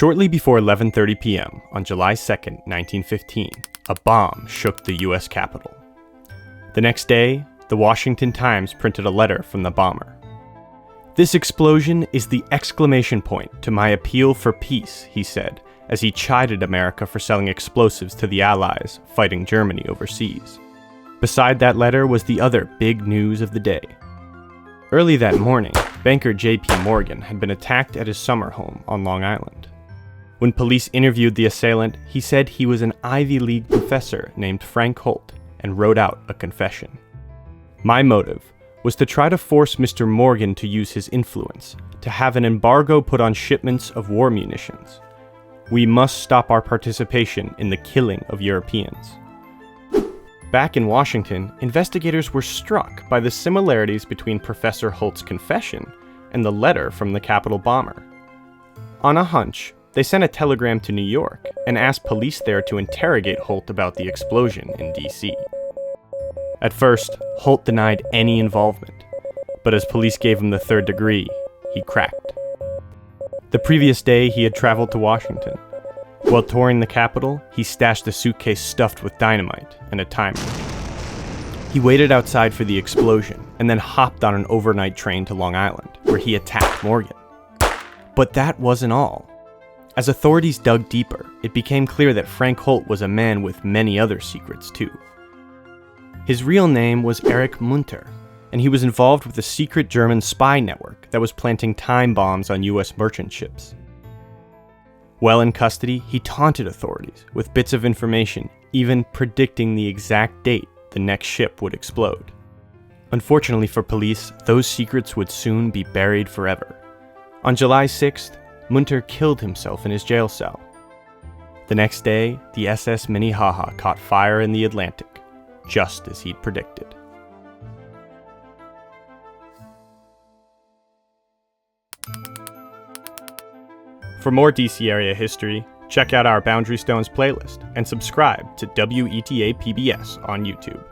Shortly before 11:30 p.m. on July 2nd, 1915, a bomb shook the U.S. Capitol. The next day, the Washington Times printed a letter from the bomber. "This explosion is the exclamation point to my appeal for peace," he said, as he chided America for selling explosives to the Allies fighting Germany overseas. Beside that letter was the other big news of the day. Early that morning, banker J.P. Morgan had been attacked at his summer home on Long Island. When police interviewed the assailant, he said he was an Ivy League professor named Frank Holt and wrote out a confession. "My motive was to try to force Mr. Morgan to use his influence, to have an embargo put on shipments of war munitions. We must stop our participation in the killing of Europeans." Back in Washington, investigators were struck by the similarities between Professor Holt's confession and the letter from the Capitol bomber. On a hunch, they sent a telegram to New York and asked police there to interrogate Holt about the explosion in D.C. At first, Holt denied any involvement, but as police gave him the third degree, he cracked. The previous day, he had traveled to Washington. While touring the Capitol, he stashed a suitcase stuffed with dynamite and a timer. He waited outside for the explosion and then hopped on an overnight train to Long Island, where he attacked Morgan. But that wasn't all. As authorities dug deeper, it became clear that Frank Holt was a man with many other secrets too. His real name was Erich Munter, and he was involved with a secret German spy network that was planting time bombs on U.S. merchant ships. While in custody, he taunted authorities with bits of information, even predicting the exact date the next ship would explode. Unfortunately for police, those secrets would soon be buried forever. On July 6th, Munter killed himself in his jail cell. The next day, the SS Minnehaha caught fire in the Atlantic, just as he'd predicted. For more DC area history, check out our Boundary Stones playlist and subscribe to WETA PBS on YouTube.